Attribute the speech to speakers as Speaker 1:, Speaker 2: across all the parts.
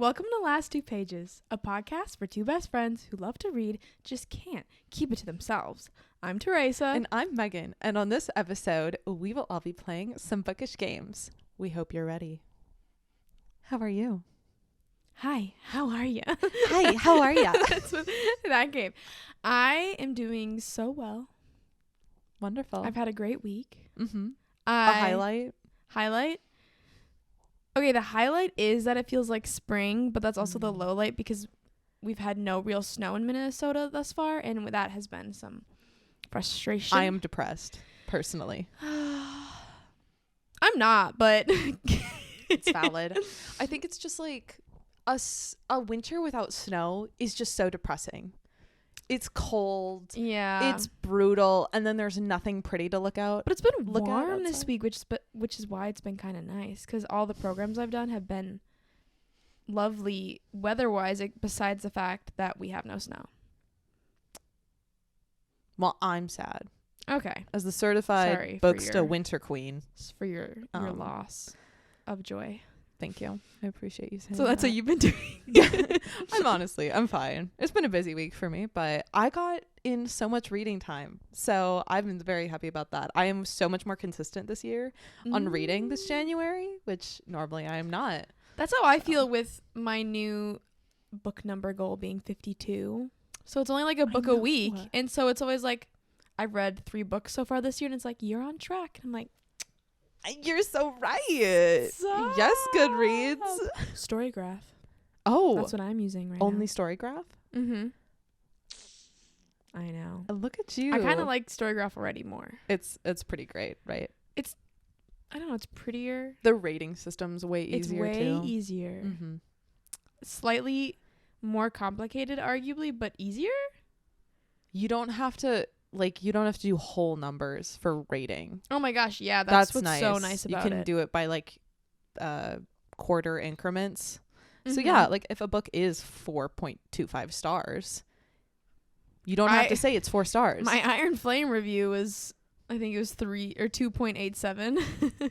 Speaker 1: Welcome to Last Two Pages, a podcast for two best friends who love to read, just can't keep it to themselves. I'm Teresa.
Speaker 2: And I'm Megan. And on this episode, we will all be playing some bookish games. We hope you're ready. How are you?
Speaker 1: Hi, how are you?
Speaker 2: Hi, how are ya?
Speaker 1: That's what that game. I am doing so well.
Speaker 2: Wonderful.
Speaker 1: I've had a great week.
Speaker 2: Mm-hmm. A highlight?
Speaker 1: Highlight? Okay, the highlight is that it feels like spring, but that's also the low light because we've had no real snow in Minnesota thus far, and that has been some frustration.
Speaker 2: I am depressed, personally.
Speaker 1: I'm not, but
Speaker 2: It's valid. I think it's just like a winter without snow is just so depressing. It's cold.
Speaker 1: Yeah.
Speaker 2: It's brutal, and then there's nothing pretty to look out.
Speaker 1: But it's been warm this week, which is why it's been kind of nice, because all the programs I've done have been lovely weather-wise, besides the fact that we have no snow.
Speaker 2: Well, I'm sad.
Speaker 1: Okay.
Speaker 2: As the certified booksta winter queen.
Speaker 1: For your loss of joy.
Speaker 2: Thank you. I appreciate you saying
Speaker 1: So that's
Speaker 2: that.
Speaker 1: what you've been doing.
Speaker 2: I'm fine. It's been a busy week for me, but I got in so much reading time. So I've been very happy about that. I am so much more consistent this year on reading this January, which normally I am not.
Speaker 1: That's how I feel with my new book number goal being 52. So it's only like a book a week. And so it's always like, I've read 3 books so far this year, and it's like, you're on track. And I'm like,
Speaker 2: you're so right. Yes, Goodreads.
Speaker 1: Storygraph.
Speaker 2: Oh.
Speaker 1: That's what I'm using right now.
Speaker 2: Only Storygraph?
Speaker 1: Mm-hmm. I know.
Speaker 2: Look at you.
Speaker 1: I kind of like Storygraph already more.
Speaker 2: It's pretty great, right?
Speaker 1: I don't know. It's prettier.
Speaker 2: The rating system's way easier,
Speaker 1: It's way easier.
Speaker 2: Mm-hmm.
Speaker 1: Slightly more complicated, arguably, but easier?
Speaker 2: You don't have to do whole numbers for rating.
Speaker 1: Oh my gosh, yeah, that's what's
Speaker 2: nice.
Speaker 1: so nice about it.
Speaker 2: You can do it by like quarter increments.
Speaker 1: Mm-hmm.
Speaker 2: So yeah, like if a book is 4.25 stars, you don't have to say it's 4 stars.
Speaker 1: My Iron Flame review was, I think it was 3 or 2.87.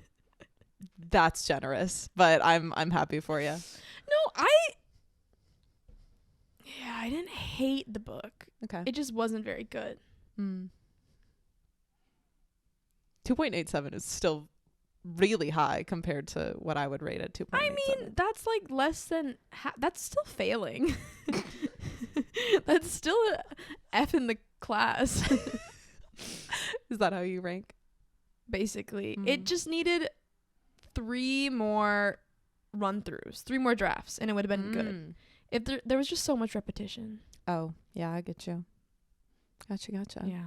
Speaker 2: That's generous, but I'm happy for you.
Speaker 1: No, I didn't hate the book.
Speaker 2: Okay.
Speaker 1: It just wasn't very good.
Speaker 2: 2.87 is still really high compared to what I would rate at 2.87.
Speaker 1: I mean, that's like less than that's still failing. That's still a F in the class.
Speaker 2: Is that how you rank?
Speaker 1: Basically. It just needed 3 more run-throughs, 3 more drafts, and it would have been good. If there was just so much repetition.
Speaker 2: Oh, yeah, I get you. Gotcha.
Speaker 1: Yeah.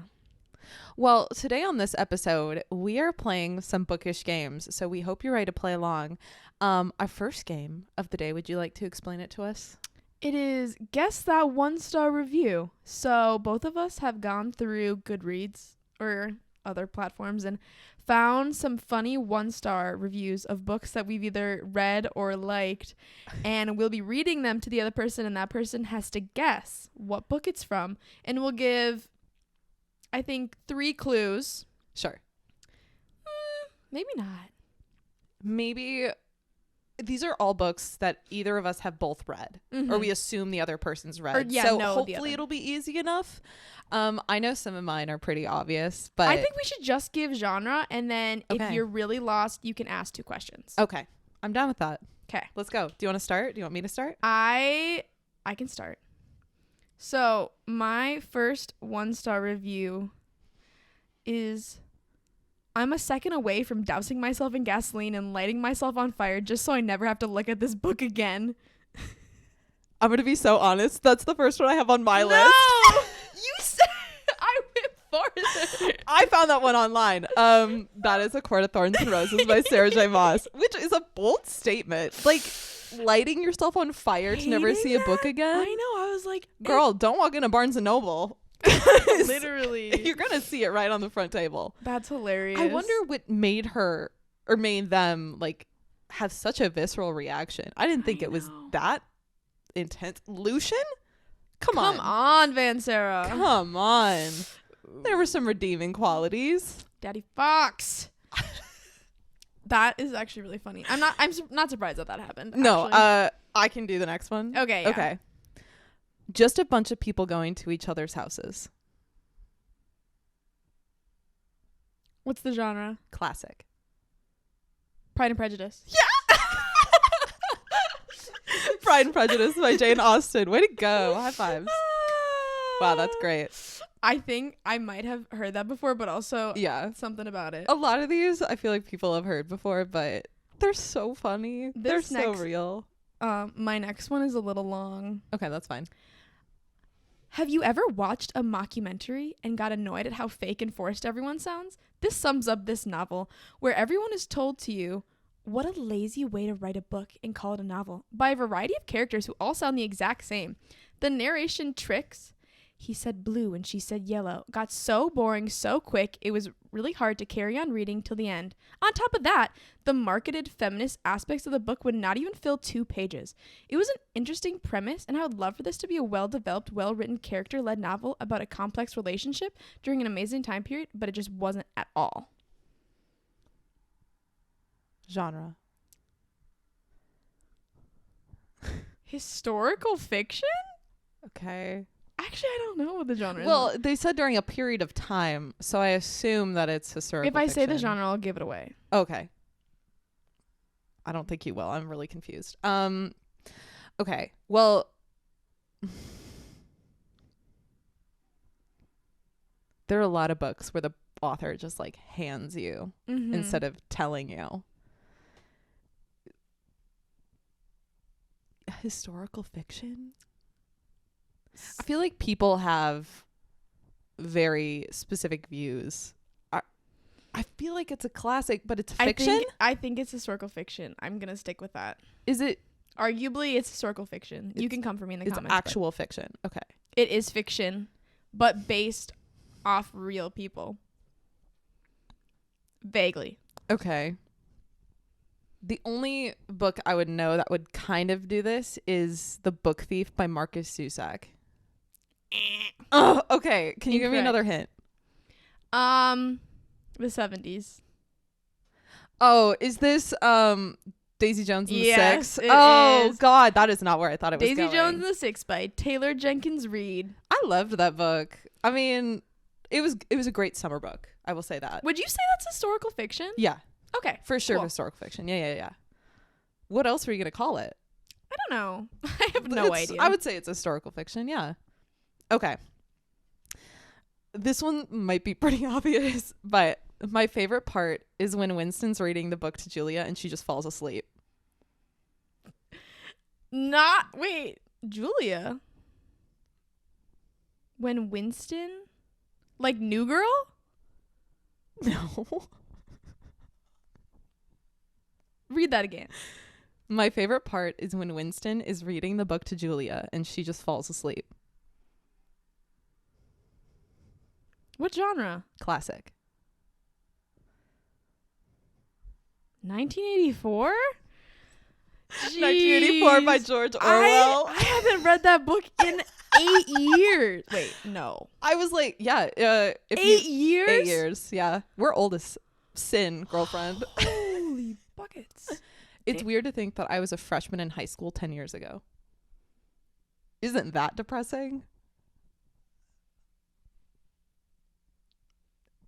Speaker 2: Well, today on this episode, we are playing some bookish games, so we hope you're ready to play along. Our first game of the day, would you like to explain it to us?
Speaker 1: It is Guess That 1-Star Review. So both of us have gone through Goodreads or other platforms and found some funny 1-star reviews of books that we've either read or liked, and we'll be reading them to the other person, and that person has to guess what book it's from, and we'll give, I think, 3 clues.
Speaker 2: Sure.
Speaker 1: Maybe not.
Speaker 2: Maybe these are all books that either of us have both read, or we assume the other person's read. So hopefully it'll be easy enough. I know some of mine are pretty obvious, but
Speaker 1: I think we should just give genre, and then if you're really lost, you can ask 2 questions.
Speaker 2: Okay. I'm down with that.
Speaker 1: Okay.
Speaker 2: Let's go. Do you want to start? Do you want me to start?
Speaker 1: I can start. So my first 1-star review is, I'm a second away from dousing myself in gasoline and lighting myself on fire just so I never have to look at this book again.
Speaker 2: I'm going to be so honest. That's the first one I have on my list.
Speaker 1: You said I went farther.
Speaker 2: I found that one online. That is A Court of Thorns and Roses by Sarah J. Maas, which is a bold statement. Like, lighting yourself on fire to never see a book again.
Speaker 1: I know. I was like,
Speaker 2: girl, don't walk into Barnes and Noble.
Speaker 1: Literally.
Speaker 2: You're going to see it right on the front table.
Speaker 1: That's hilarious.
Speaker 2: I wonder what made her or made them like have such a visceral reaction. I didn't think it was that intense. Lucian? Come on,
Speaker 1: Vansara.
Speaker 2: Come on. There were some redeeming qualities.
Speaker 1: Daddy Fox. That is actually really funny. I'm not surprised that happened.
Speaker 2: No,
Speaker 1: actually.
Speaker 2: I can do the next one.
Speaker 1: Okay. Yeah.
Speaker 2: Okay. Just a bunch of people going to each other's houses.
Speaker 1: What's the genre?
Speaker 2: Classic.
Speaker 1: Pride and Prejudice.
Speaker 2: Yeah. Pride and Prejudice by Jane Austen. Way to go. High fives. Wow, that's great.
Speaker 1: I think I might have heard that before, but also
Speaker 2: Yeah.
Speaker 1: something about it.
Speaker 2: A lot of these I feel like people have heard before, but they're so funny. They're so real.
Speaker 1: My next one is a little long.
Speaker 2: Okay, that's fine.
Speaker 1: Have you ever watched a mockumentary and got annoyed at how fake and forced everyone sounds? This sums up this novel, where everyone is told to you, what a lazy way to write a book and call it a novel, by a variety of characters who all sound the exact same. The narration tricks, he said blue and she said yellow, got so boring so quick it was really hard to carry on reading till the end. On top of that, the marketed feminist aspects of the book would not even fill 2 pages. It was an interesting premise, and I would love for this to be a well-developed, well-written, character-led novel about a complex relationship during an amazing time period, but it just wasn't at all.
Speaker 2: Genre.
Speaker 1: Historical fiction?
Speaker 2: Okay.
Speaker 1: Actually, I don't know what the genre is.
Speaker 2: Well, they said during a period of time, so I assume that it's historical
Speaker 1: if I say the
Speaker 2: fiction.
Speaker 1: genre, I'll give it away.
Speaker 2: Okay. I don't think you will. I'm really confused. Okay. Well, there are a lot of books where the author just like hands you instead of telling you. Historical fiction? I feel like people have very specific views. I feel like it's a classic, but it's fiction.
Speaker 1: I think it's historical fiction. I'm gonna stick with that.
Speaker 2: Is it?
Speaker 1: Arguably, it's historical fiction. You can come for me in the comments.
Speaker 2: It's actual fiction. Okay.
Speaker 1: It is fiction, but based off real people. Vaguely.
Speaker 2: Okay. The only book I would know that would kind of do this is The Book Thief by Marcus Zusak. Oh, okay. Can you give me another hint?
Speaker 1: The 70s.
Speaker 2: Oh, is this Daisy Jones and the Six?
Speaker 1: It is.
Speaker 2: God, that is not where I thought it was
Speaker 1: Daisy
Speaker 2: going.
Speaker 1: Jones and the Six by Taylor Jenkins Reid.
Speaker 2: I loved that book. I mean, it was a great summer book. I will say that.
Speaker 1: Would you say that's historical fiction?
Speaker 2: Yeah.
Speaker 1: Okay.
Speaker 2: For sure,
Speaker 1: cool.
Speaker 2: historical fiction. Yeah. What else were you gonna call it?
Speaker 1: I don't know. I have no idea.
Speaker 2: I would say it's historical fiction. Yeah. Okay. This one might be pretty obvious, but my favorite part is when Winston's reading the book to Julia and she just falls asleep.
Speaker 1: Julia. When Winston, like New Girl?
Speaker 2: No.
Speaker 1: Read that again.
Speaker 2: My favorite part is when Winston is reading the book to Julia and she just falls asleep.
Speaker 1: What genre?
Speaker 2: Classic.
Speaker 1: 1984?
Speaker 2: 1984 by George Orwell.
Speaker 1: I haven't read that book in 8 years. Wait, no.
Speaker 2: I was like, yeah.
Speaker 1: 8 years?
Speaker 2: 8 years, yeah. We're old as sin, girlfriend.
Speaker 1: Holy buckets.
Speaker 2: It's weird to think that I was a freshman in high school 10 years ago. Isn't that depressing?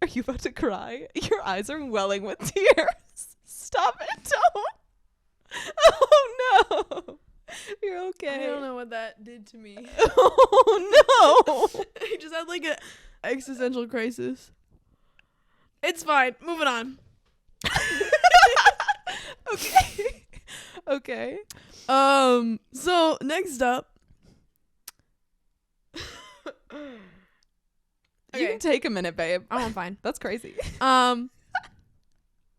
Speaker 2: Are you about to cry? Your eyes are welling with tears. Stop it, don't. Oh, no. You're okay.
Speaker 1: I don't know what that did to me.
Speaker 2: Oh, no.
Speaker 1: I just had like an existential crisis. It's fine. Moving on.
Speaker 2: Okay. Okay.
Speaker 1: So next up.
Speaker 2: You can take a minute, babe.
Speaker 1: Oh, I'm fine.
Speaker 2: That's crazy.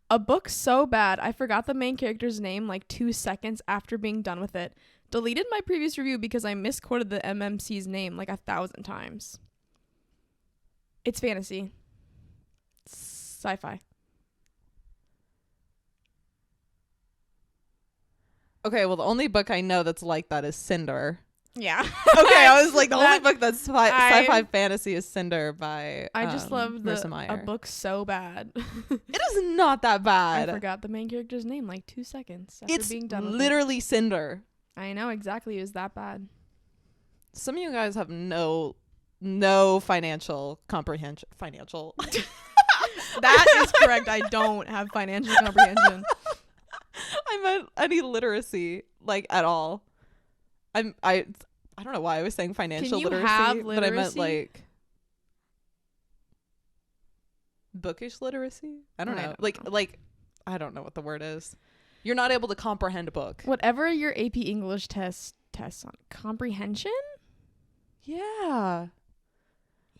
Speaker 1: A book so bad I forgot the main character's name like 2 seconds after being done with it. Deleted my previous review because I misquoted the MMC's name like 1,000 times. It's fantasy. Sci-fi.
Speaker 2: Okay, well, the only book I know that's like that is Cinder.
Speaker 1: Yeah.
Speaker 2: Okay, I was like, the only book that's sci-fi fantasy is Cinder by
Speaker 1: I just love
Speaker 2: Marissa Meyer.
Speaker 1: a book so bad.
Speaker 2: It is not that bad.
Speaker 1: I forgot the main character's name like 2 seconds after
Speaker 2: It's
Speaker 1: being done with
Speaker 2: literally Cinder.
Speaker 1: I know exactly. It was that bad.
Speaker 2: Some of you guys have no financial comprehension. Financial.
Speaker 1: That is correct. I don't have financial comprehension.
Speaker 2: I meant any literacy, like, at all. I don't know why I was saying financial
Speaker 1: Can you
Speaker 2: literacy,
Speaker 1: have
Speaker 2: but I meant
Speaker 1: literacy?
Speaker 2: like bookish literacy. I don't know. Like I don't know what the word is. You're not able to comprehend a book.
Speaker 1: Whatever your AP English tests on comprehension.
Speaker 2: Yeah.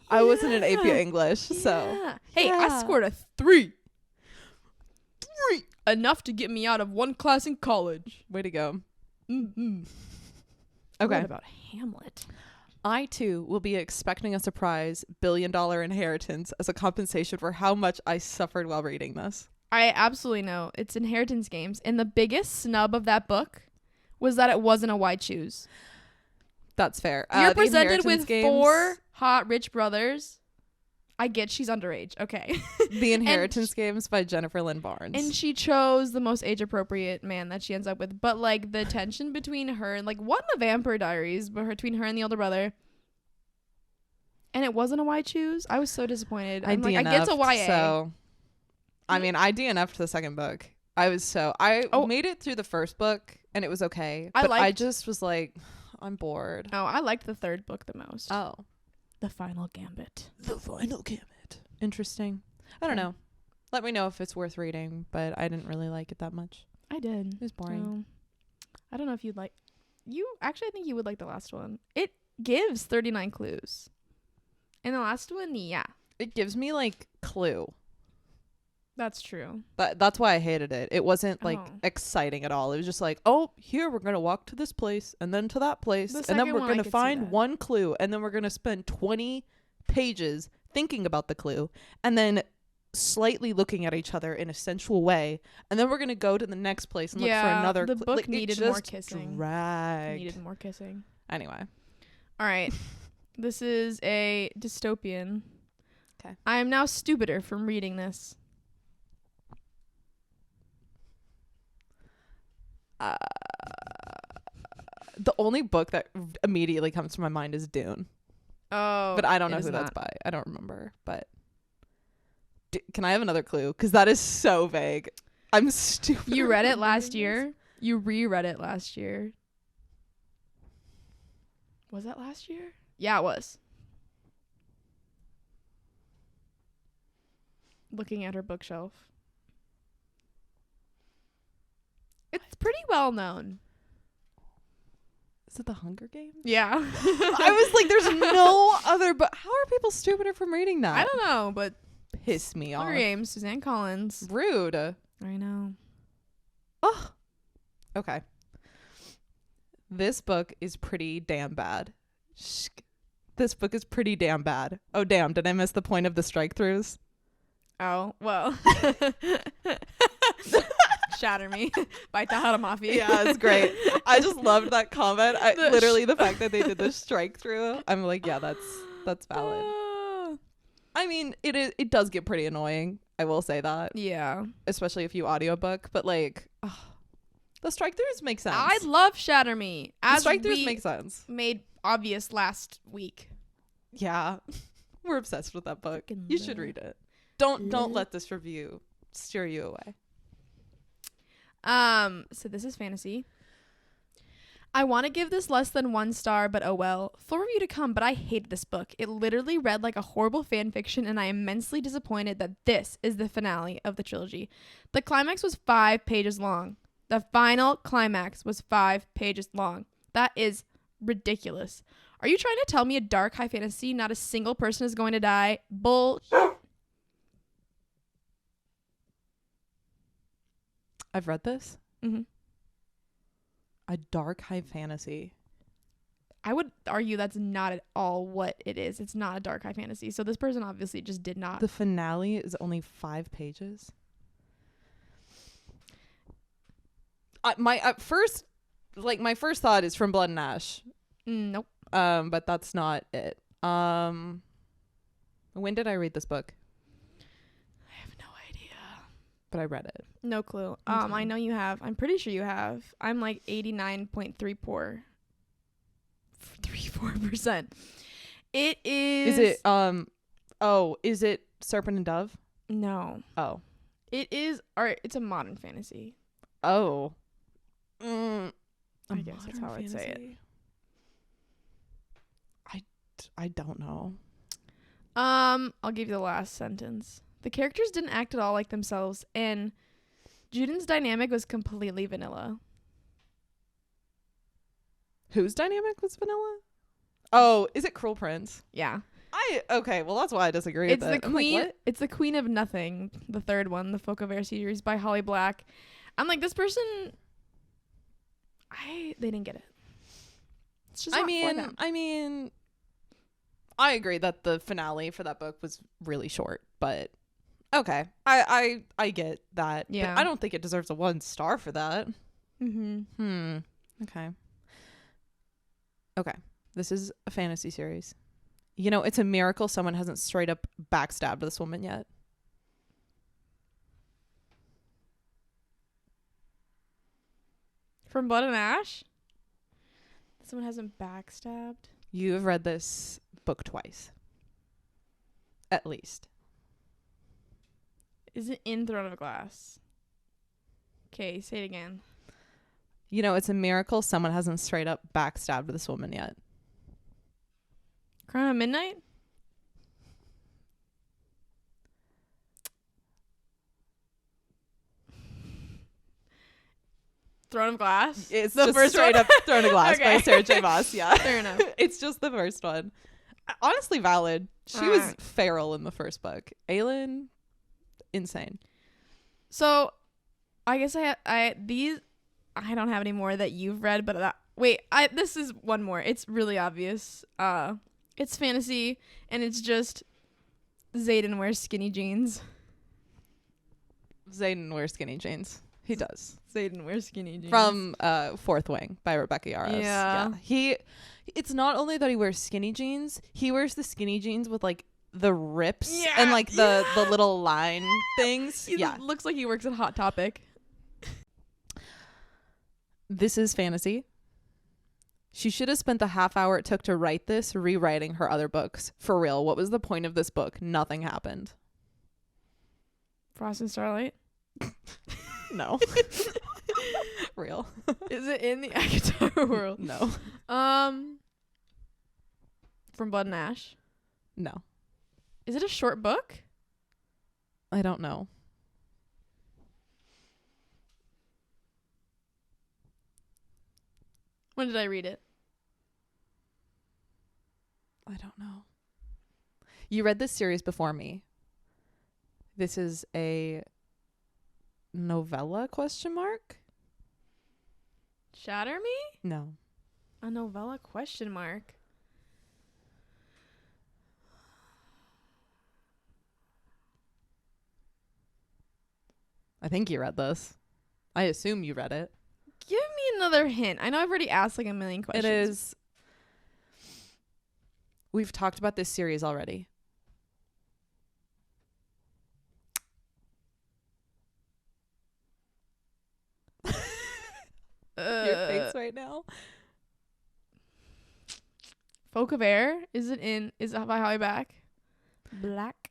Speaker 2: I wasn't in AP English, so.
Speaker 1: Yeah. Hey, I
Speaker 2: Yeah.
Speaker 1: scored a 3. Enough to get me out of one class in college.
Speaker 2: Way to go.
Speaker 1: Mm-hmm.
Speaker 2: Okay.
Speaker 1: What about Hamlet?
Speaker 2: I too will be expecting a surprise $1 billion inheritance as a compensation for how much I suffered while reading this.
Speaker 1: I absolutely know. It's inheritance games. And the biggest snub of that book was that it wasn't a why choose.
Speaker 2: That's fair.
Speaker 1: You're
Speaker 2: The
Speaker 1: presented with
Speaker 2: inheritance games,
Speaker 1: 4 hot rich brothers. I get she's underage. Okay.
Speaker 2: The Inheritance Games by Jennifer Lynn Barnes.
Speaker 1: And she chose the most age appropriate man that she ends up with. But like the tension between her and like what in the Vampire Diaries, but between her and the older brother. And it wasn't a why choose. I was so disappointed. I get it's a YA.
Speaker 2: So, I mean, I DNF'd the second book. I made it through the first book and it was okay. But I just was like, I'm bored.
Speaker 1: Oh, I liked the third book the most.
Speaker 2: Oh.
Speaker 1: The Final Gambit.
Speaker 2: The Final Gambit. Interesting. I don't know. Let me know if it's worth reading, but I didn't really like it that much.
Speaker 1: I did.
Speaker 2: It was boring.
Speaker 1: I don't know if you'd like... I think you would like the last one. It gives 39 clues. And the last one, yeah.
Speaker 2: It gives me, like, Clue.
Speaker 1: That's true.
Speaker 2: That's why I hated it. It wasn't, like, exciting at all. It was just like, oh, here, we're going to walk to this place and then to that place. And then we're going to find one clue. And then we're going to spend 20 pages thinking about the clue. And then slightly looking at each other in a sensual way. And then we're going to go to the next place and look for another clue.
Speaker 1: The book needed more kissing.
Speaker 2: Dragged.
Speaker 1: Needed more kissing.
Speaker 2: Anyway.
Speaker 1: All right. This is a dystopian.
Speaker 2: Okay.
Speaker 1: I am now stupider from reading this.
Speaker 2: The only book that immediately comes to my mind is Dune.
Speaker 1: Oh.
Speaker 2: But I don't know who that's by. I don't remember. But can I have another clue? Because that is so vague. I'm stupid.
Speaker 1: You read it last year? You reread it last year. Was that last year? Yeah, it was. Looking at her bookshelf. It's pretty well known.
Speaker 2: Is it The Hunger Games?
Speaker 1: Yeah.
Speaker 2: I was like, there's no other, but how are people stupider from reading that?
Speaker 1: I don't know, but
Speaker 2: piss me off.
Speaker 1: Hunger Games, Suzanne Collins.
Speaker 2: Rude.
Speaker 1: I know.
Speaker 2: Oh. Okay. This book is pretty damn bad. This book is pretty damn bad. Oh, damn. Did I miss the point of the strike-throughs?
Speaker 1: Oh, well. Shatter Me by Tahara Mafi.
Speaker 2: Yeah, it's great. I just loved that comment. Literally the fact that they did the strike-through. I'm like, yeah, that's valid. I mean, it does get pretty annoying. I will say that.
Speaker 1: Yeah.
Speaker 2: Especially if you audiobook. But like, the strike-throughs make sense.
Speaker 1: I love Shatter Me.
Speaker 2: The strike-throughs make sense.
Speaker 1: Made obvious last week.
Speaker 2: Yeah. We're obsessed with that book. You should read it. Don't let this review steer you away.
Speaker 1: So this is fantasy. I want to give this less than 1 star, but oh well. Full review to come, but I hated this book. It literally read like a horrible fan fiction, and I am immensely disappointed that this is the finale of the trilogy. The climax was 5 pages long. The final climax was 5 pages long. That is ridiculous. Are you trying to tell me a dark high fantasy, not a single person is going to die? Bullshit.
Speaker 2: I've read this.
Speaker 1: Mm-hmm.
Speaker 2: A dark high fantasy.
Speaker 1: I would argue that's not at all what it is. It's not a dark high fantasy. So this person obviously just did not.
Speaker 2: The finale is only 5 pages. My first thought is From Blood and Ash.
Speaker 1: Nope.
Speaker 2: But that's not it. When did I read this book?
Speaker 1: I have no idea.
Speaker 2: But but I read it.
Speaker 1: No clue.
Speaker 2: Okay.
Speaker 1: I know you have. I'm pretty sure you have. I'm like 89.34%. It is.
Speaker 2: Is it is it Serpent and Dove?
Speaker 1: No.
Speaker 2: Oh.
Speaker 1: It is. Alright. It's a modern fantasy.
Speaker 2: Oh.
Speaker 1: I guess that's how I'd say it.
Speaker 2: I don't know.
Speaker 1: I'll give you the last sentence. The characters didn't act at all like themselves, and Juden's dynamic was completely vanilla.
Speaker 2: Whose dynamic was vanilla? Oh, is it Cruel Prince?
Speaker 1: Yeah.
Speaker 2: Okay, well that's why I disagree
Speaker 1: It's
Speaker 2: with it.
Speaker 1: the queen.
Speaker 2: What?
Speaker 1: It's the Queen of Nothing, the third one, the Folk of Air series by Holly Black. I'm like, this person. They didn't get it. It's just not for them.
Speaker 2: I mean, I agree that the finale for that book was really short, but okay, I get that.
Speaker 1: Yeah.
Speaker 2: But I don't think it deserves a 1 star for that.
Speaker 1: Mm-hmm.
Speaker 2: Okay. This is a fantasy series. You know, it's a miracle someone hasn't straight up backstabbed this woman yet.
Speaker 1: From Blood and Ash? Someone hasn't backstabbed?
Speaker 2: You have read this book twice. At least.
Speaker 1: Is it in Throne of Glass? Okay, say it again.
Speaker 2: You know, it's a miracle someone hasn't straight up backstabbed this woman yet.
Speaker 1: Crown of Midnight? Throne of Glass?
Speaker 2: It's
Speaker 1: the
Speaker 2: just
Speaker 1: first
Speaker 2: straight
Speaker 1: one?
Speaker 2: up Throne of Glass by
Speaker 1: Okay.
Speaker 2: Sarah J. Maas. Yeah.
Speaker 1: Fair enough.
Speaker 2: It's just the first one. Honestly, valid. She was
Speaker 1: Alright.
Speaker 2: feral in the first book. Aelin, insane.
Speaker 1: So, I guess I don't have any more that you've read, but this is one more. It's really obvious. It's fantasy, and it's just Xaden wears skinny jeans.
Speaker 2: Xaden wears skinny jeans. He does.
Speaker 1: Xaden wears skinny jeans.
Speaker 2: From Fourth Wing by Rebecca Yarros.
Speaker 1: Yeah.
Speaker 2: It's not only that he wears skinny jeans, he wears the skinny jeans with like the rips
Speaker 1: Yeah,
Speaker 2: and like the little line things.
Speaker 1: He looks like he works at Hot Topic.
Speaker 2: This is fantasy. She should have spent the half hour it took to write this rewriting her other books. For real, what was the point of this book? Nothing happened.
Speaker 1: Frost and Starlight.
Speaker 2: No. Real.
Speaker 1: Is it in the Akatar world?
Speaker 2: No.
Speaker 1: From Blood and Ash.
Speaker 2: No.
Speaker 1: Is it a short book?
Speaker 2: I don't know.
Speaker 1: When did I read it?
Speaker 2: I don't know. You read this series before me. This is a novella ?
Speaker 1: Shatter Me?
Speaker 2: No.
Speaker 1: A novella ?
Speaker 2: I think you read this. I assume you read it.
Speaker 1: Give me another hint. I know I've already asked like a million questions.
Speaker 2: It is. We've talked about this series already. Your face right now.
Speaker 1: Folk of Air? Is it by Holly Black?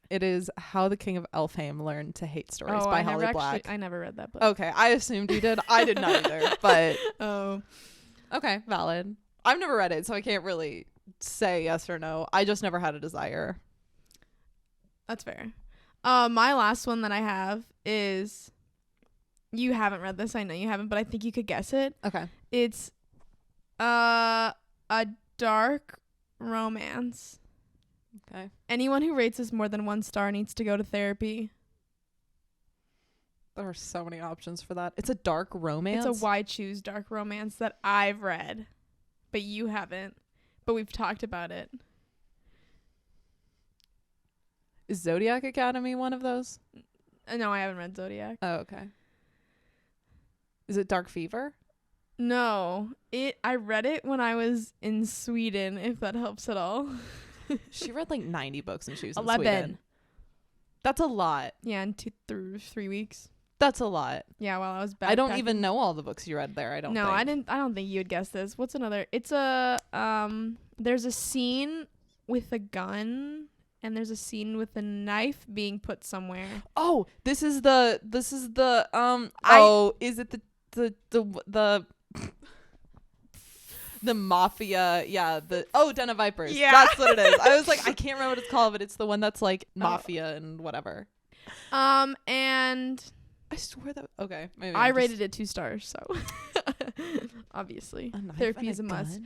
Speaker 2: It is How the King of Elfhame Learned to Hate Stories by Holly Black.
Speaker 1: I never read that book.
Speaker 2: Okay, I assumed you did. I did not either, but
Speaker 1: Oh.
Speaker 2: okay, valid. I've never read it, so I can't really say yes or no. I just never had a desire.
Speaker 1: That's fair. My last one that I have is, you haven't read this. I know you haven't, but I think you could guess it.
Speaker 2: Okay.
Speaker 1: It's a dark romance.
Speaker 2: Okay.
Speaker 1: Anyone who rates this more than 1 star needs to go to therapy.
Speaker 2: There are so many options for that. It's a dark romance.
Speaker 1: It's a why choose dark romance that I've read, but you haven't. But we've talked about it.
Speaker 2: Is Zodiac Academy one of those?
Speaker 1: No, I haven't read Zodiac.
Speaker 2: Oh, okay. Is it Dark Fever?
Speaker 1: No, I read it when I was in Sweden, if that helps at all.
Speaker 2: She read like 90 books when she was
Speaker 1: 11.
Speaker 2: in Sweden. That's a lot.
Speaker 1: Yeah, in 2 through 3 weeks.
Speaker 2: That's a lot.
Speaker 1: Yeah, while I was backpacking.
Speaker 2: I don't even know all the books you read there. I don't
Speaker 1: No,
Speaker 2: think.
Speaker 1: I don't think you would guess this. What's another? It's a there's a scene with a gun and there's a scene with a knife being put somewhere.
Speaker 2: Oh, this is the is it the the mafia, Den of Vipers.
Speaker 1: Yeah.
Speaker 2: That's what it is. I was like, I can't remember what it's called, but it's the one that's like mafia and whatever.
Speaker 1: And
Speaker 2: I swear that maybe
Speaker 1: I rated it 2 stars, so obviously therapy is a must.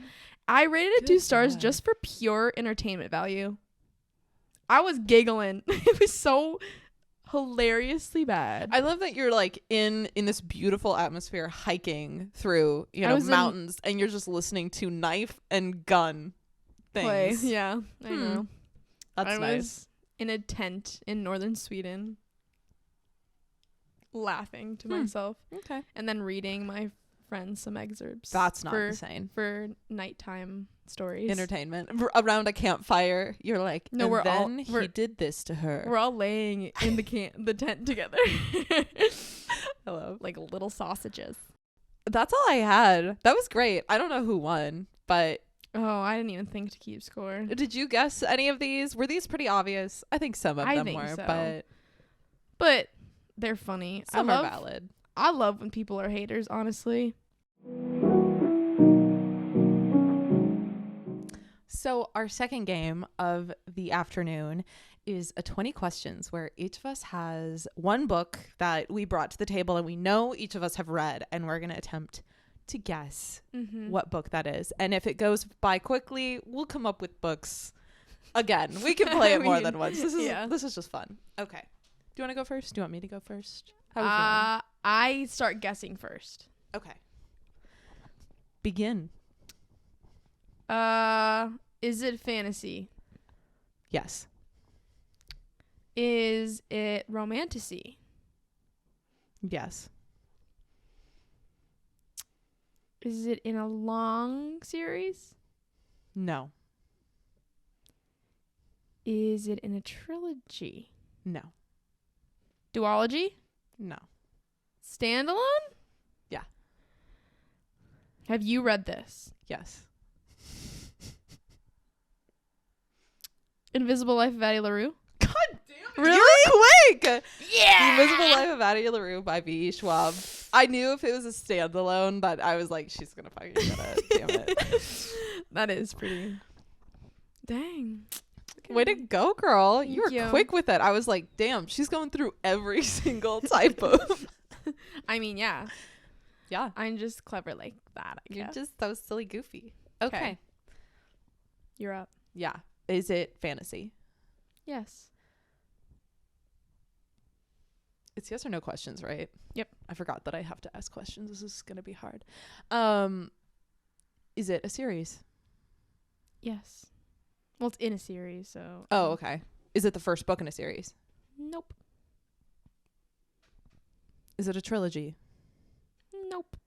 Speaker 1: I rated it 2 stars just for pure entertainment value. I was giggling. It was so hilariously bad.
Speaker 2: I love that you're like in this beautiful atmosphere hiking through, mountains, and you're just listening to knife and gun things.
Speaker 1: Play. Yeah, I know.
Speaker 2: That's nice.
Speaker 1: Was in a tent in northern Sweden laughing to myself.
Speaker 2: Okay.
Speaker 1: And then reading my friends some excerpts.
Speaker 2: That's not insane.
Speaker 1: For nighttime stories.
Speaker 2: Entertainment. Around a campfire, you're like,
Speaker 1: no,
Speaker 2: he did this to her.
Speaker 1: We're all laying in the tent together.
Speaker 2: Hello.
Speaker 1: Like little sausages.
Speaker 2: That's all I had. That was great. I don't know who won, but
Speaker 1: oh, I didn't even think to keep score.
Speaker 2: Did you guess any of these? Were these pretty obvious? I think some of them were,
Speaker 1: so. But they're funny.
Speaker 2: Some are valid.
Speaker 1: I love when people are haters, honestly.
Speaker 2: So our second game of the afternoon is a 20 questions where each of us has one book that we brought to the table and we know each of us have read, and we're going to attempt to guess what book that is. And if it goes by quickly, we'll come up with books again. We can play it more than once. This is just fun. Okay. Do you want to go first? Do you want me to go first? How are we feeling?
Speaker 1: I start guessing first.
Speaker 2: Okay. Begin.
Speaker 1: Is it fantasy?
Speaker 2: Yes.
Speaker 1: Is it romantasy?
Speaker 2: Yes.
Speaker 1: Is it in a long series?
Speaker 2: No.
Speaker 1: Is it in a trilogy?
Speaker 2: No.
Speaker 1: Duology?
Speaker 2: No.
Speaker 1: Standalone?
Speaker 2: Yeah.
Speaker 1: Have you read this?
Speaker 2: Yes.
Speaker 1: Invisible Life of Addie LaRue?
Speaker 2: God damn it.
Speaker 1: Really?
Speaker 2: You're quick!
Speaker 1: Yeah!
Speaker 2: The Invisible Life of Addie LaRue by V.E. Schwab. I knew if it was a standalone, but I was like, she's gonna fucking get it. Damn it.
Speaker 1: That is pretty. Dang. Okay.
Speaker 2: Way to go, girl.
Speaker 1: Thank
Speaker 2: You were
Speaker 1: you.
Speaker 2: quick with it. I was like, damn, she's going through every single type of.
Speaker 1: I mean, yeah.
Speaker 2: Yeah.
Speaker 1: I'm just clever like that, I
Speaker 2: You're
Speaker 1: guess.
Speaker 2: just so silly goofy. Okay.
Speaker 1: You're up.
Speaker 2: Yeah. Is it fantasy?
Speaker 1: Yes.
Speaker 2: It's yes or no questions, right?
Speaker 1: Yep.
Speaker 2: I forgot that I have to ask questions. This is going to be hard. Is it a series?
Speaker 1: Yes. Well, it's in a series, so.
Speaker 2: Oh, okay. Is it the first book in a series?
Speaker 1: Nope.
Speaker 2: Is it a trilogy?
Speaker 1: Nope.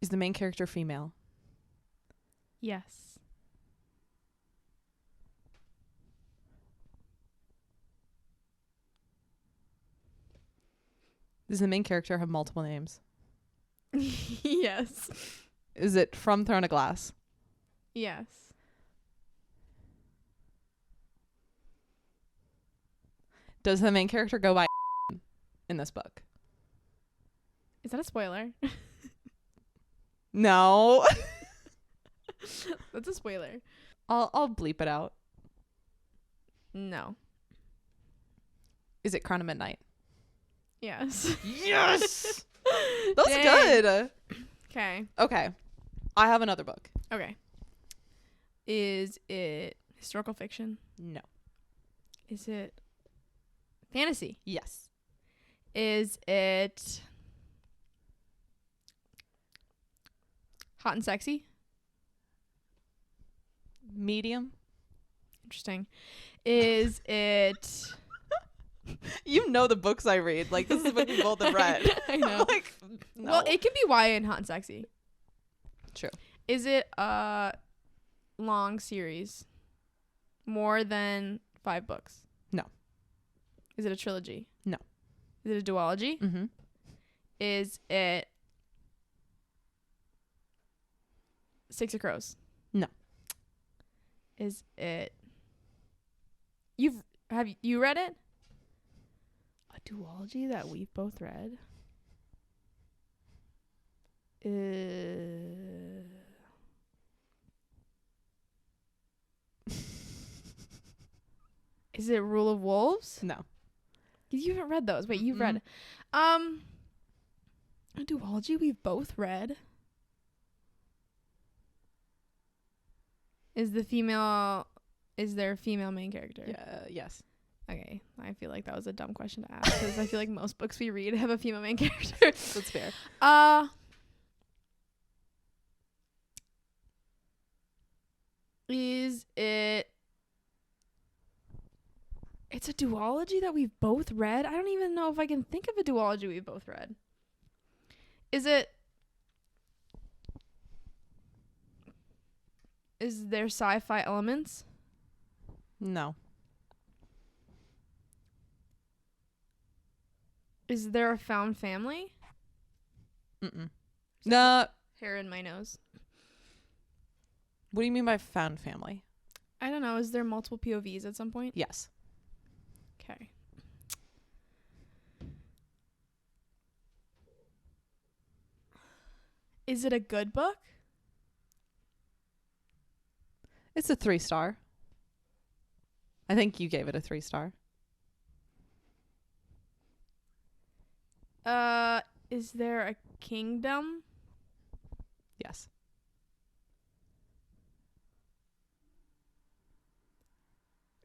Speaker 2: Is the main character female?
Speaker 1: Yes.
Speaker 2: Does the main character have multiple names?
Speaker 1: Yes.
Speaker 2: Is it from Throne of Glass?
Speaker 1: Yes.
Speaker 2: Does the main character go by in this book?
Speaker 1: Is that a spoiler?
Speaker 2: No.
Speaker 1: That's a spoiler.
Speaker 2: I'll bleep it out.
Speaker 1: No.
Speaker 2: Is it Crown of Midnight?
Speaker 1: Yes.
Speaker 2: Yes. That was
Speaker 1: Dang.
Speaker 2: good.
Speaker 1: Okay.
Speaker 2: Okay. I have another book.
Speaker 1: Okay. Is it historical fiction?
Speaker 2: No.
Speaker 1: Is it fantasy?
Speaker 2: Yes.
Speaker 1: Is it hot and sexy?
Speaker 2: Medium.
Speaker 1: Interesting. Is it...
Speaker 2: You know the books I read. Like, this is a book we both have read.
Speaker 1: I know.
Speaker 2: Like, no.
Speaker 1: Well, it could be YA and hot and sexy.
Speaker 2: True.
Speaker 1: Is it a long series? More than 5 books?
Speaker 2: No.
Speaker 1: Is it a trilogy?
Speaker 2: No.
Speaker 1: Is it a duology?
Speaker 2: Mm-hmm.
Speaker 1: Is it Six of Crows?
Speaker 2: No.
Speaker 1: Is it... Have you read it? A duology that we've both read? Is it Rule of Wolves?
Speaker 2: No.
Speaker 1: You haven't read those. Wait, you've read. A duology we've both read. Is there a female main character?
Speaker 2: Yeah. Yes.
Speaker 1: Okay. I feel like that was a dumb question to ask because I feel like most books we read have a female main character.
Speaker 2: That's fair.
Speaker 1: Is it... It's a duology that we've both read? I don't even know if I can think of a duology we've both read. Is there sci-fi elements?
Speaker 2: No.
Speaker 1: Is there a found family?
Speaker 2: Mm-mm. No.
Speaker 1: Hair in my nose.
Speaker 2: What do you mean by found family?
Speaker 1: I don't know. Is there multiple POVs at some point?
Speaker 2: Yes.
Speaker 1: Okay. Is it a good book?
Speaker 2: It's a 3-star. I think you gave it a 3-star.
Speaker 1: Is there a kingdom?
Speaker 2: Yes.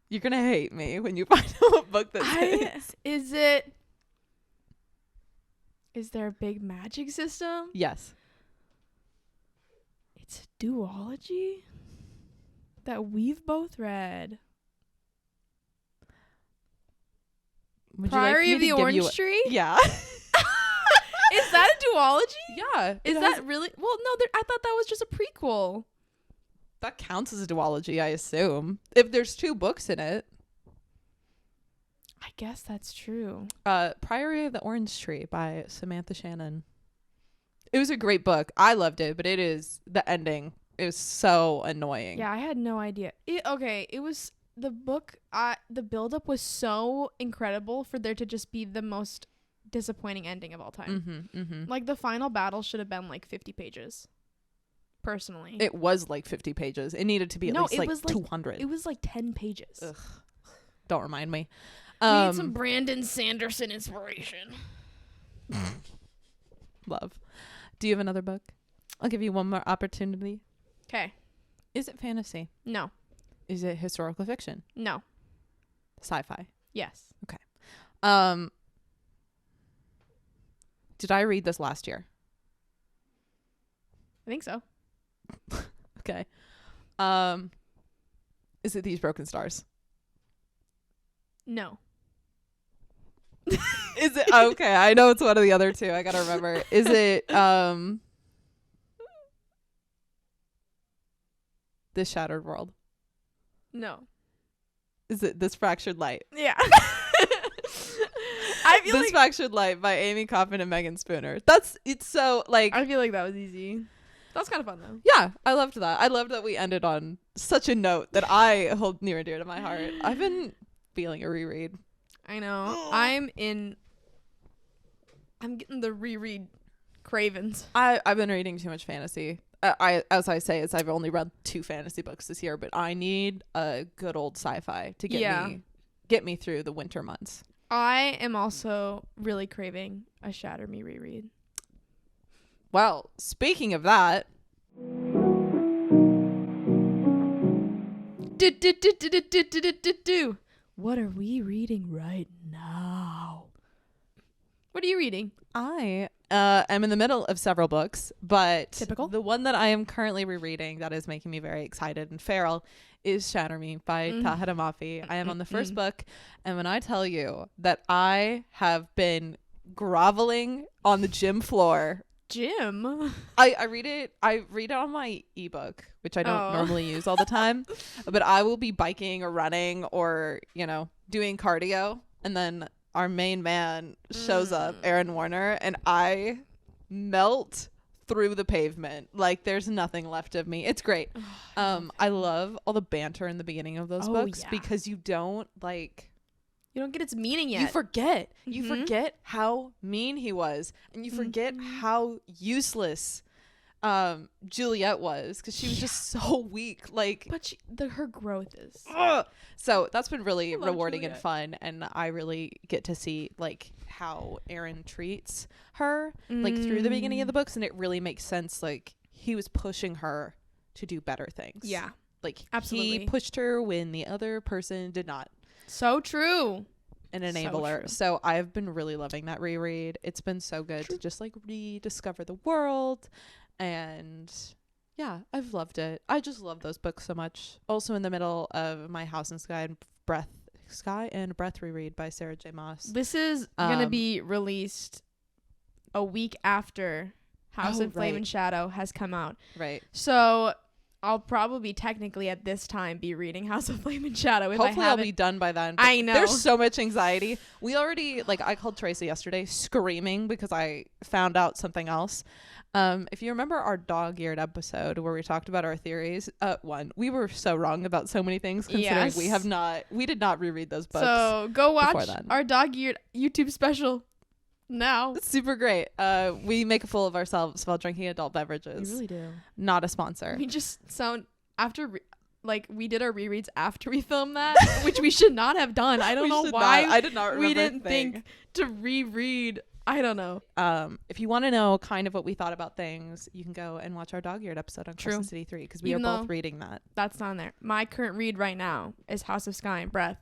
Speaker 2: You're gonna hate me when you find out what book this is.
Speaker 1: Is there a big magic system?
Speaker 2: Yes.
Speaker 1: It's a duology that we've both read.
Speaker 2: Would
Speaker 1: Priory of the Orange Tree?
Speaker 2: Yeah.
Speaker 1: Is that a duology?
Speaker 2: Yeah.
Speaker 1: Is that really? Well, no, I thought that was just a prequel.
Speaker 2: That counts as a duology, I assume. If there's 2 books in it.
Speaker 1: I guess that's true.
Speaker 2: Priory of the Orange Tree by Samantha Shannon. It was a great book. I loved it, but the ending. It was so annoying.
Speaker 1: Yeah, I had no idea. It was the book. The buildup was so incredible for there to just be the most disappointing ending of all time.
Speaker 2: Mm-hmm, mm-hmm.
Speaker 1: Like the final battle should have been like 50 pages. Personally,
Speaker 2: it was like 50 pages. It needed to be at least like 200.
Speaker 1: It was like 10 pages.
Speaker 2: Ugh. Don't remind me.
Speaker 1: We need some Brandon Sanderson inspiration.
Speaker 2: Love. Do you have another book? I'll give you one more opportunity.
Speaker 1: Okay.
Speaker 2: Is it fantasy?
Speaker 1: No.
Speaker 2: Is it historical fiction?
Speaker 1: No.
Speaker 2: Sci-fi?
Speaker 1: Yes.
Speaker 2: Okay. Did I read this last year?
Speaker 1: I think so.
Speaker 2: Okay. Is it These Broken Stars?
Speaker 1: No.
Speaker 2: Is it okay? I know it's one of the other 2. I gotta remember. Is it This Shattered World?
Speaker 1: No.
Speaker 2: Is it This Fractured Light?
Speaker 1: Yeah. I feel
Speaker 2: This Fractured Light by Amy Coffin and Megan Spooner. It's so like
Speaker 1: I feel like that was easy. That was kind of fun though.
Speaker 2: Yeah, I loved that. I loved that we ended on such a note that I hold near and dear to my heart. I've been feeling a reread.
Speaker 1: I know. I'm getting the reread cravings.
Speaker 2: I've been reading too much fantasy. As I say, I've only read 2 fantasy books this year, but I need a good old sci-fi to get me through the winter months.
Speaker 1: I am also really craving a Shatter Me reread.
Speaker 2: Well, speaking of that,
Speaker 1: what are we reading right now? What are you reading?
Speaker 2: I am in the middle of several books, but
Speaker 1: Typical.
Speaker 2: The one that I am currently rereading that is making me very excited and feral is Shatter Me by Tahira Mafi. I am on the first book, and when I tell you that I have been groveling on the gym floor
Speaker 1: gym.
Speaker 2: I read it on my ebook, which I don't normally use all the time, but I will be biking or running or, doing cardio, and then our main man shows up, Aaron Warner, and I melt through the pavement. Like, there's nothing left of me. It's great. I love all the banter in the beginning of those books because you don't
Speaker 1: get its meaning yet.
Speaker 2: You forget. You forget how mean he was, and you forget how useless Juliet was, because she was just so weak.
Speaker 1: But her growth is.
Speaker 2: So that's been really rewarding
Speaker 1: Juliet.
Speaker 2: and fun, and I really get to see how Aaron treats her through the beginning of the books, and it really makes sense. He was pushing her to do better things.
Speaker 1: Yeah,
Speaker 2: absolutely. He pushed her when the other person did not.
Speaker 1: So true.
Speaker 2: An enabler. So I've been really loving that reread. It's been so good to just rediscover the world, and yeah, I've loved it. I just love those books so much. Also in the middle of my House and Sky and Breath reread by Sarah J. Maas.
Speaker 1: This is gonna be released a week after House of Flame and Shadow has come out. Right. So I'll probably technically at this time be reading House of Flame and Shadow.
Speaker 2: Hopefully I'll be done by then.
Speaker 1: I know.
Speaker 2: There's so much anxiety. We already, I called Tracy yesterday screaming because I found out something else. If you remember our dog-eared episode where we talked about our theories, we were so wrong about so many things, considering we did not reread those books.
Speaker 1: So go watch our dog-eared YouTube special now.
Speaker 2: It's super great. We make a fool of ourselves while drinking adult beverages.
Speaker 1: We really do.
Speaker 2: Not a sponsor.
Speaker 1: We just sound after we did our rereads after we filmed that, which we should not have done. I don't know why.
Speaker 2: I did not remember.
Speaker 1: We didn't think to reread. I don't know.
Speaker 2: If you want to know kind of what we thought about things, you can go and watch our dog-eared episode on Crescent City 3, because we are both reading that.
Speaker 1: That's not on there. My current read right now is House of Sky and Breath,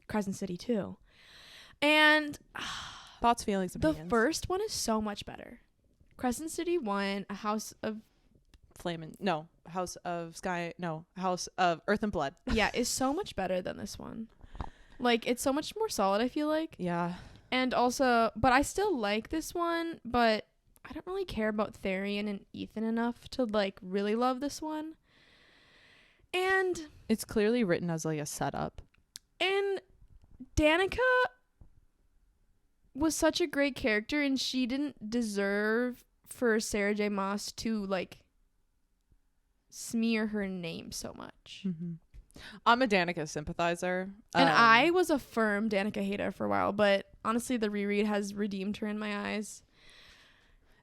Speaker 1: Crescent City 2. And
Speaker 2: thoughts, feelings, opinions.
Speaker 1: The first one is so much better. Crescent City 1, a House of
Speaker 2: House of Sky, House of Earth and Blood.
Speaker 1: Yeah, is so much better than this one. It's so much more solid, I feel like.
Speaker 2: Yeah.
Speaker 1: And also, but I still like this one, but I don't really care about Therian and Ethan enough to really love this one. And
Speaker 2: it's clearly written as a setup.
Speaker 1: And Danica was such a great character, and she didn't deserve for Sarah J. Maas to smear her name so much.
Speaker 2: Mm-hmm. I'm a Danica sympathizer.
Speaker 1: And I was a firm Danica hater for a while, but honestly, the reread has redeemed her in my eyes.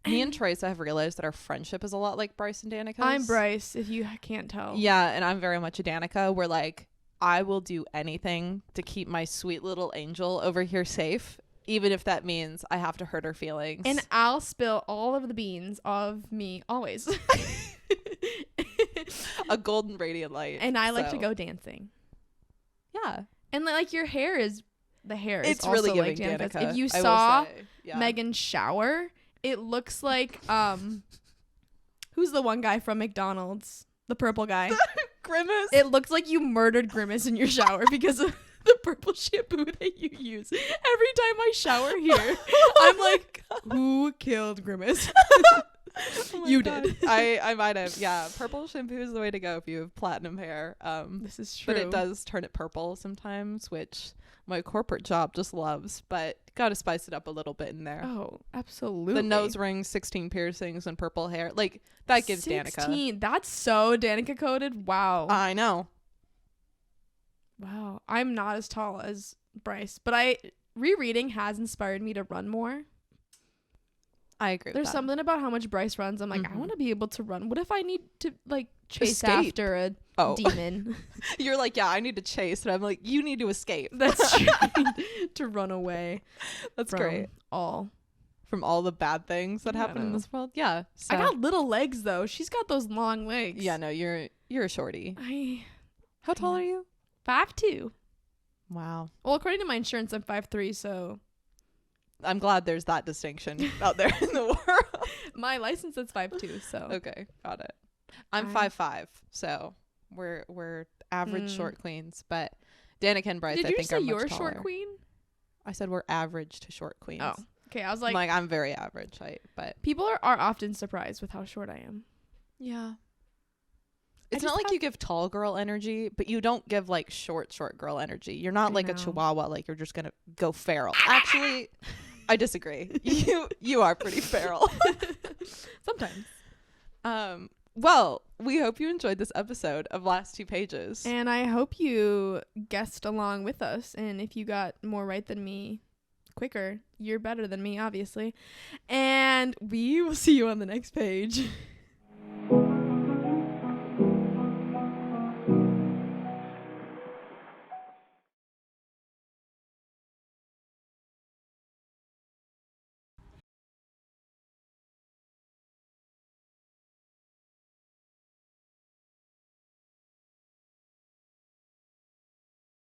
Speaker 2: Me and Trace have realized that our friendship is a lot like Bryce and Danica's.
Speaker 1: I'm Bryce, if you can't tell.
Speaker 2: Yeah, and I'm very much a Danica, where I will do anything to keep my sweet little angel over here safe, even if that means I have to hurt her feelings.
Speaker 1: And I'll spill all of the beans of me always.
Speaker 2: A golden radiant light.
Speaker 1: And I like to go dancing.
Speaker 2: Yeah.
Speaker 1: And your hair is
Speaker 2: it's
Speaker 1: also
Speaker 2: really
Speaker 1: like
Speaker 2: giving
Speaker 1: Danica's.
Speaker 2: Danica.
Speaker 1: If you saw Megan's shower, it looks like who's the one guy from McDonald's? The purple guy.
Speaker 2: Grimace.
Speaker 1: It looks like you murdered Grimace in your shower because of the purple shampoo that you use. Every time I shower here, I'm like, who killed Grimace?
Speaker 2: Oh
Speaker 1: you
Speaker 2: God.
Speaker 1: did.
Speaker 2: I might have. Yeah, purple shampoo is the way to go if you have platinum hair.
Speaker 1: This is true.
Speaker 2: But it does turn it purple sometimes, which my corporate job just loves. But gotta spice it up a little bit in there.
Speaker 1: Oh, absolutely.
Speaker 2: The nose ring, 16 piercings, and purple hair. That gives
Speaker 1: 16.
Speaker 2: Danica.
Speaker 1: That's so Danica coded. Wow.
Speaker 2: I know.
Speaker 1: Wow. I'm not as tall as Bryce, but rereading has inspired me to run more.
Speaker 2: I agree.
Speaker 1: There's something about how much Bryce runs. I'm like, I want to be able to run. What if I need to chase
Speaker 2: Escape.
Speaker 1: after a demon?
Speaker 2: You're like, yeah, I need to chase, and I'm like, you need to escape.
Speaker 1: That's true. To run away.
Speaker 2: That's great. From all the bad things that happen in this world. Yeah. So.
Speaker 1: I got little legs though. She's got those long legs.
Speaker 2: Yeah. No, you're a shorty. How tall are you?
Speaker 1: 5'2".
Speaker 2: Wow.
Speaker 1: Well, according to my insurance, I'm 5'3", so
Speaker 2: I'm glad there's that distinction out there in the world.
Speaker 1: My license is 5'2", so
Speaker 2: okay, got it. I'm 5'5", so we're average short queens, but Danica and Bryce, I think, are much taller.
Speaker 1: Did you say you're short queen?
Speaker 2: I said we're average to short queens.
Speaker 1: Oh, Okay, I was like,
Speaker 2: I'm very average height, but
Speaker 1: people are often surprised with how short I am.
Speaker 2: yeah.
Speaker 1: I
Speaker 2: It's
Speaker 1: just
Speaker 2: not like
Speaker 1: have-
Speaker 2: you give tall girl energy, but you don't give like short girl energy. You're not
Speaker 1: I
Speaker 2: like a
Speaker 1: know.
Speaker 2: chihuahua, like you're just gonna go feral. Actually, I disagree. You are pretty feral.
Speaker 1: Sometimes.
Speaker 2: Well, we hope you enjoyed this episode of Last Two Pages.
Speaker 1: And I hope you guessed along with us. And if you got more right than me quicker, you're better than me, obviously. And we will see you on the next page.